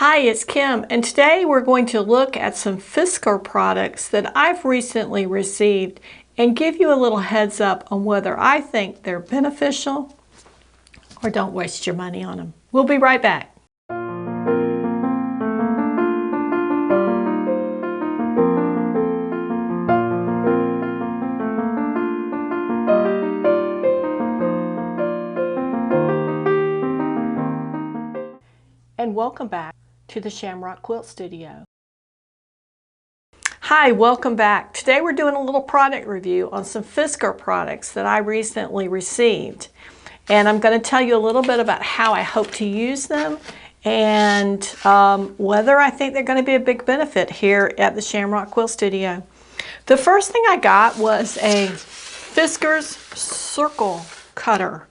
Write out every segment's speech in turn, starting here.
Hi, it's Kim, and today we're going to look at some Fiskar products that I've recently received and give you a little heads up on whether I think they're beneficial or don't waste your money on them. We'll be right back. And welcome back to the Shamrock Quilt Studio. Hi, welcome back. Today we're doing a little product review on some Fiskar products that I recently received. And I'm going to tell you a little bit about how I hope to use them and whether I think they're going to be a big benefit here at the Shamrock Quilt Studio. The first thing I got was a Fiskars Circle Cutter.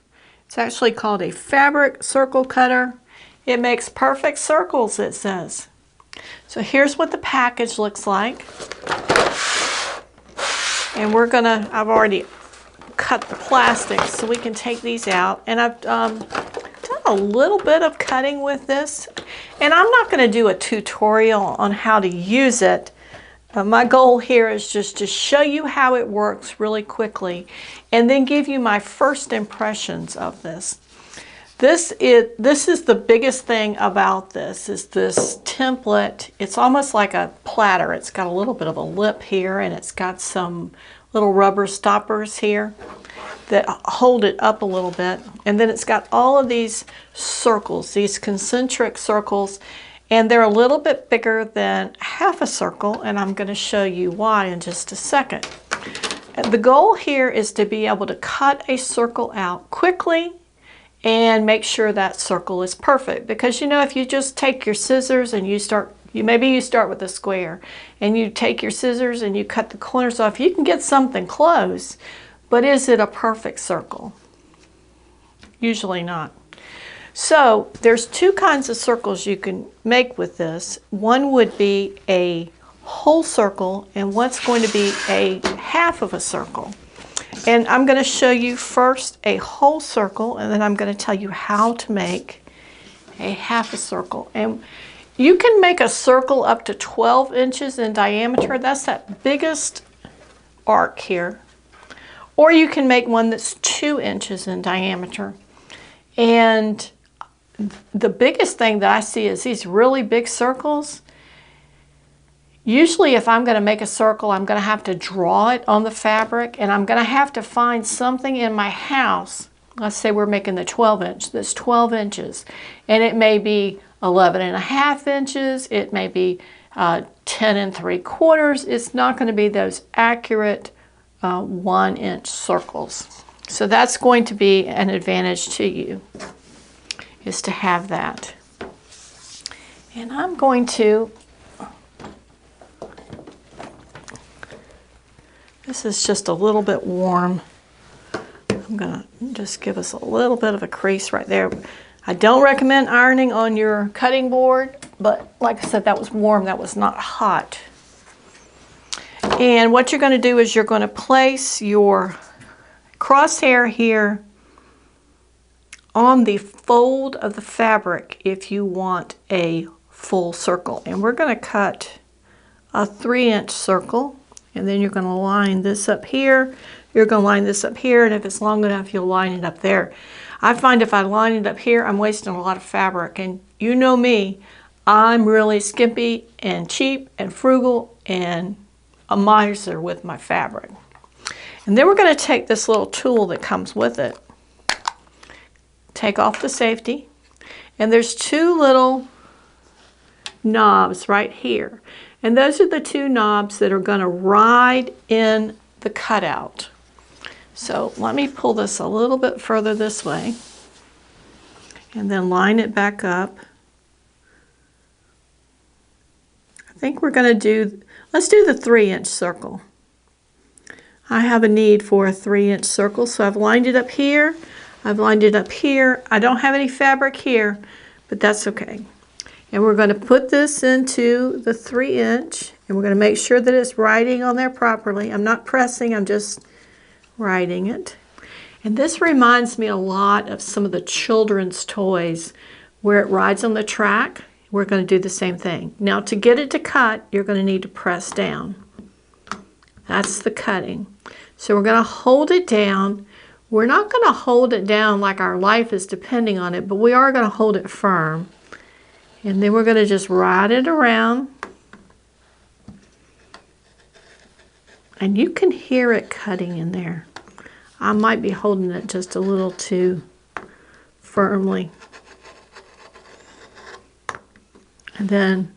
It's actually called a fabric circle cutter. It makes perfect circles, it says. So here's what the package looks like. And I've already cut the plastic so we can take these out. And I've done a little bit of cutting with this. And I'm not going to do a tutorial on how to use it. My goal here is just to show you how it works really quickly and then give you my first impressions of this. This is the biggest thing about this, is this template. It's almost like a platter. It's got a little bit of a lip here, and it's got some little rubber stoppers here that hold it up a little bit. And then it's got all of these circles, these concentric circles, and they're a little bit bigger than half a circle, and I'm going to show you why in just a second. The goal here is to be able to cut a circle out quickly and make sure that circle is perfect. Because you know, if you just take your scissors and maybe you start with a square and you take your scissors and you cut the corners off, you can get something close, but is it a perfect circle? Usually not. So there's two kinds of circles you can make with this. One would be a whole circle and one's going to be a half of a circle. And I'm going to show you first a whole circle, and then I'm going to tell you how to make a half a circle. And you can make a circle up to 12 inches in diameter. That's that biggest arc here. Or you can make one that's 2 inches in diameter. And the biggest thing that I see is these really big circles. Usually if I'm going to make a circle, I'm going to have to draw it on the fabric, and I'm going to have to find something in my house. Let's say we're making the 12 inch, that's 12 inches. And it may be 11.5 inches, it may be 10 3/4. It's not going to be those accurate 1 inch circles. So that's going to be an advantage to you, is to have that. And I'm going to This is just a little bit warm. I'm going to just give us a little bit of a crease right there. I don't recommend ironing on your cutting board, but like I said, that was warm, that was not hot. And what you're going to do is you're going to place your crosshair here on the fold of the fabric if you want a full circle. And we're going to cut a 3-inch circle. And then you're going to line this up here, you're going to line this up here, and if it's long enough, you'll line it up there. I find if I line it up here, I'm wasting a lot of fabric. And you know me, I'm really skimpy and cheap and frugal and a miser with my fabric. And then we're going to take this little tool that comes with it, take off the safety, and there's two little knobs right here. And those are the two knobs that are going to ride in the cutout. So let me pull this a little bit further this way and then line it back up. I think we're going to let's do the 3-inch circle. I have a need for a 3-inch circle, so I've lined it up here. I've lined it up here. I don't have any fabric here, but that's okay. And we're going to put this into the 3-inch, and we're going to make sure that it's riding on there properly. I'm not pressing, I'm just riding it. And this reminds me a lot of some of the children's toys where it rides on the track we're going to do the same thing. Now to get it to cut, you're going to need to press down. That's the cutting. So we're going to hold it down. We're not going to hold it down like our life is depending on it, but we are going to hold it firm. And then we're going to just ride it around. And you can hear it cutting in there. I might be holding it just a little too firmly. And then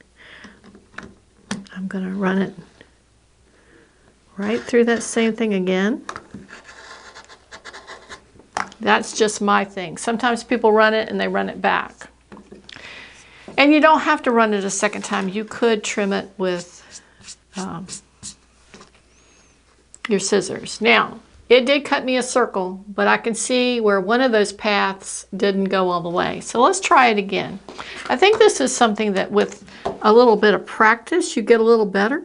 I'm going to run it right through that same thing again. That's just my thing. Sometimes people run it and they run it back. And you don't have to run it a second time. You could trim it with your scissors. Now, it did cut me a circle, but I can see where one of those paths didn't go all the way. So let's try it again. I think this is something that with a little bit of practice, you get a little better.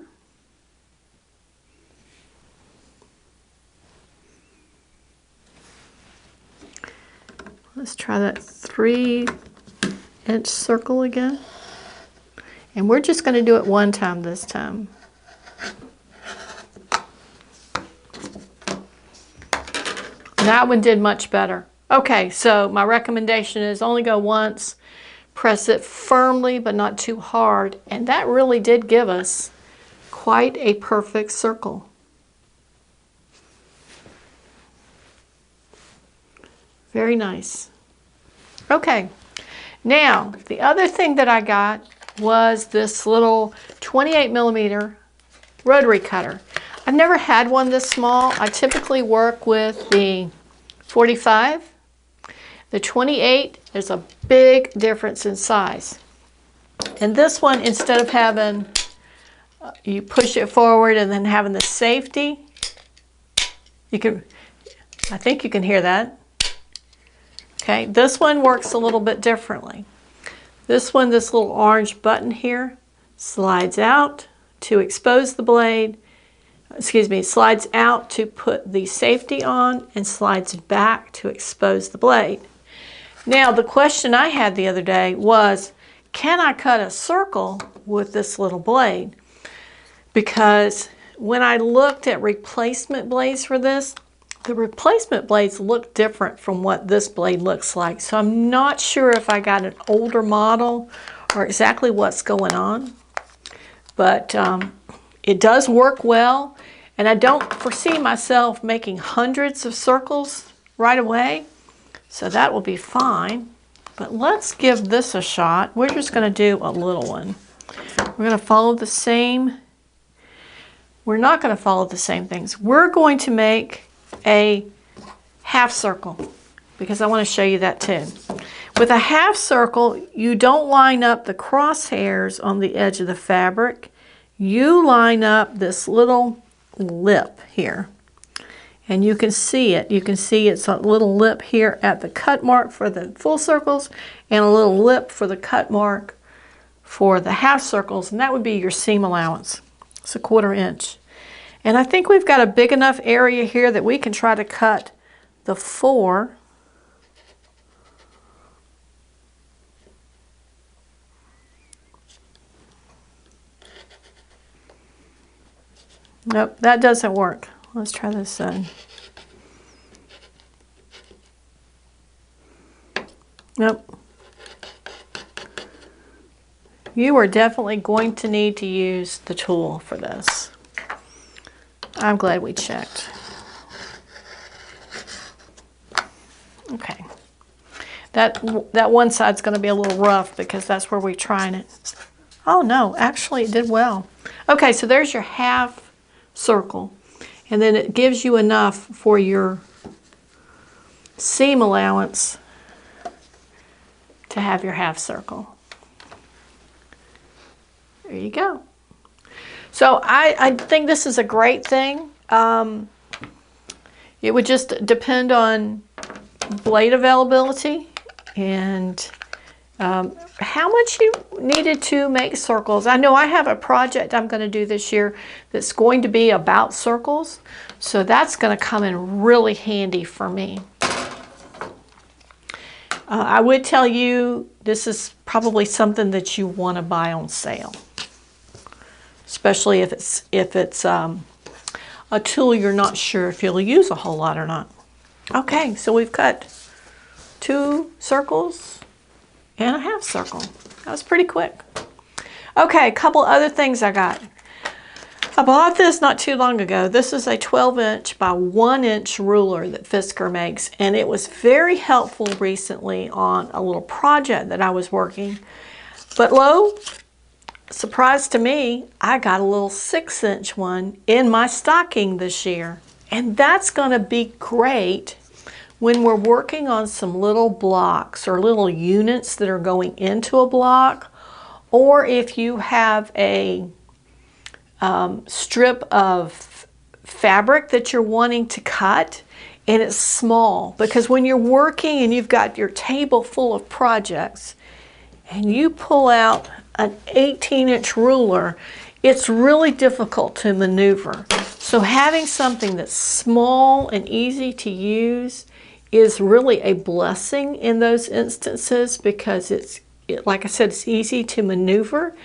Let's try that 3-inch circle again. And we're just going to do it one time this time. That one did much better. Okay, so my recommendation is only go once, press it firmly but not too hard, and that really did give us quite a perfect circle. Very nice. Okay, now the other thing that I got was this little 28mm rotary cutter. I've never had one this small. I typically work with the 45. The 28, there's a big difference in size. And this one, instead of having, you push it forward and then having the safety, you can, I think you can hear that. Okay, this one works a little bit differently. This one, this little orange button here, slides out to expose the blade. Excuse me, slides out to put the safety on and slides back to expose the blade. Now, the question I had the other day was, can I cut a circle with this little blade? Because when I looked at replacement blades for this, the replacement blades look different from what this blade looks like. So I'm not sure if I got an older model or exactly what's going on. But it does work well, and I don't foresee myself making hundreds of circles right away, so that will be fine. But let's give this a shot. We're just going to do a little one. We're going to follow the same. We're not going to follow the same things. We're going to make a half circle because I want to show you that too. With a half circle, you don't line up the crosshairs on the edge of the fabric. You line up this little lip here, and you can see it. You can see it's a little lip here at the cut mark for the full circles and a little lip for the cut mark for the half circles, and that would be your seam allowance. It's a 1/4 inch. And I think we've got a big enough area here that we can try to cut the 4. Nope, that doesn't work. Let's try this side. Nope. You are definitely going to need to use the tool for this. I'm glad we checked. Okay. That one side's going to be a little rough because that's where we're trying it. Oh no, actually it did well. Okay, so there's your half circle, and then it gives you enough for your seam allowance to have your half circle. There you go. So I think this is a great thing. It would just depend on blade availability and how much you needed to make circles. I know I have a project I'm going to do this year that's going to be about circles, so that's going to come in really handy for me. I would tell you this is probably something that you want to buy on sale, especially if it's a tool you're not sure if you'll use a whole lot or not. Okay, so we've cut 2 circles and a half circle. That was pretty quick. Okay, a couple other things I got. I bought this not too long ago. This is a 12-inch by 1-inch ruler that Fiskar makes, and it was very helpful recently on a little project that I was working. But lo, surprise to me, I got a little 6-inch one in my stocking this year. And that's going to be great when we're working on some little blocks or little units that are going into a block, or if you have a strip of fabric that you're wanting to cut and it's small, because when you're working and you've got your table full of projects and you pull out an 18-inch ruler, it's really difficult to maneuver. So having something that's small and easy to use is really a blessing in those instances, because like I said, it's easy to maneuver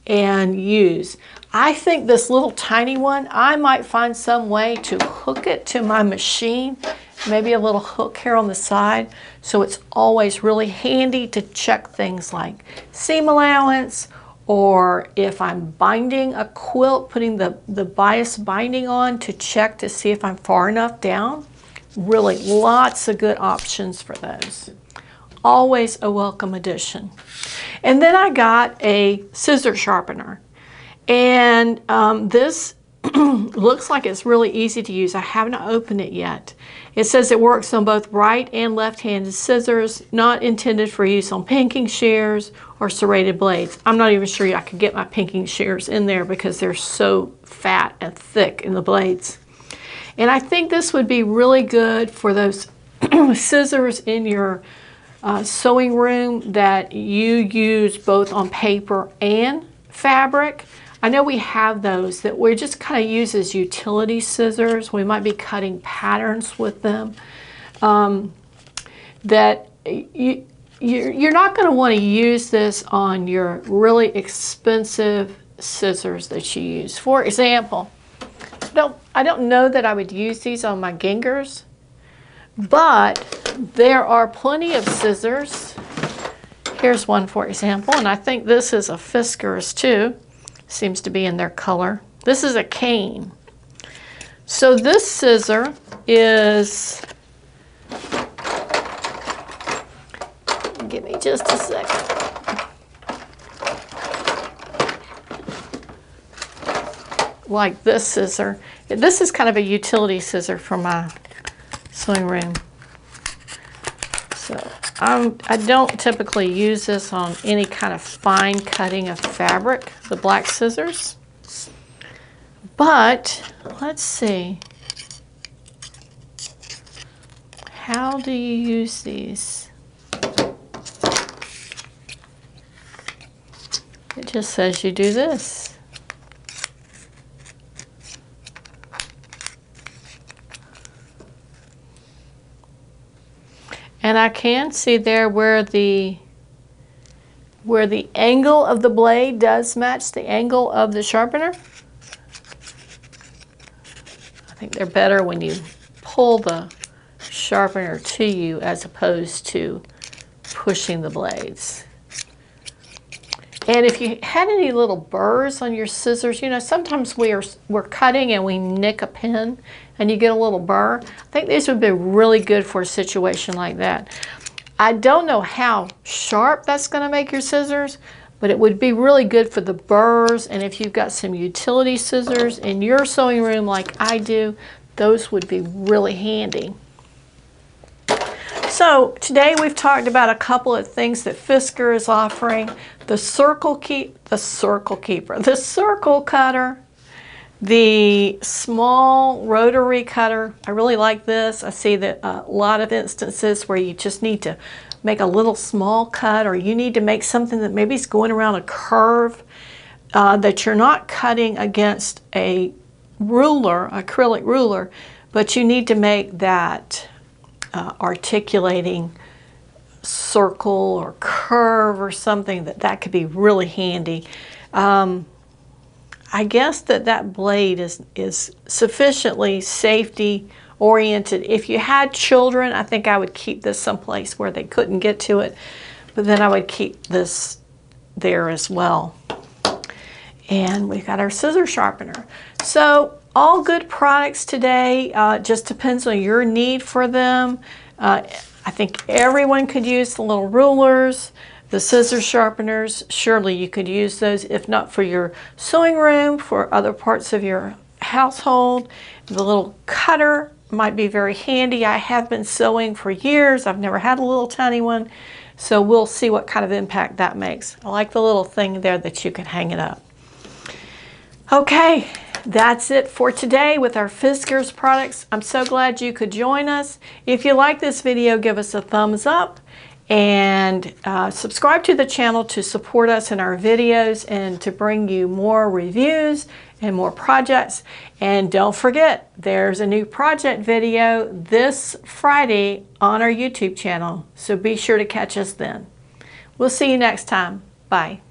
and use. I think this little tiny one, I might find some way to hook it to my machine, maybe a little hook here on the side, so it's always really handy to check things like seam allowance, or if I'm binding a quilt, putting the bias binding on to check to see if I'm far enough down. Really lots of good options for those. Always a welcome addition. And then I got a scissor sharpener. And this looks like it's really easy to use. I haven't opened it yet. It says it works on both right and left-handed scissors, not intended for use on pinking shears or serrated blades. I'm not even sure I could get my pinking shears in there because they're so fat and thick in the blades. And I think this would be really good for those scissors in your sewing room that you use both on paper and fabric. I know we have those that we just kind of use as utility scissors. We might be cutting patterns with them. That you're not going to want to use this on your really expensive scissors that you use. For example, I don't know that I would use these on my gingers, but there are plenty of scissors. Here's one, for example, and I think this is a Fiskars too. Seems to be in their color. This is a cane. So this scissor is, give me just a second. Like this scissor. This is kind of a utility scissor for my sewing room. So I don't typically use this on any kind of fine cutting of fabric, the black scissors. But let's see. How do you use these? It just says you do this. And I can see there where the angle of the blade does match the angle of the sharpener. I think they're better when you pull the sharpener to you as opposed to pushing the blades. And if you had any little burrs on your scissors, you know, sometimes we're cutting and we nick a pin and you get a little burr. I think these would be really good for a situation like that. I don't know how sharp that's going to make your scissors, but it would be really good for the burrs. And if you've got some utility scissors in your sewing room like I do, those would be really handy. So today we've talked about a couple of things that Fiskar is offering. The Circle Cutter, the small rotary cutter. I really like this. I see that a lot of instances where you just need to make a little small cut, or you need to make something that maybe is going around a curve that you're not cutting against a ruler, acrylic ruler, but you need to make that articulating circle or curve or something, that could be really handy. I guess that blade is sufficiently safety oriented. If you had children, I think I would keep this someplace where they couldn't get to it, but then I would keep this there as well. And we've got our scissor sharpener. So all good products today, just depends on your need for them. I think everyone could use the little rulers, the scissor sharpeners. Surely you could use those, if not for your sewing room, for other parts of your household. The little cutter might be very handy. I have been sewing for years. I've never had a little tiny one, so we'll see what kind of impact that makes. I like the little thing there that you can hang it up. Okay, that's it for today with our Fiskars products. I'm so glad you could join us. If you like this video, give us a thumbs up and subscribe to the channel to support us in our videos and to bring you more reviews and more projects. And don't forget, there's a new project video this Friday on our YouTube channel, so be sure to catch us then. We'll see you next time. Bye.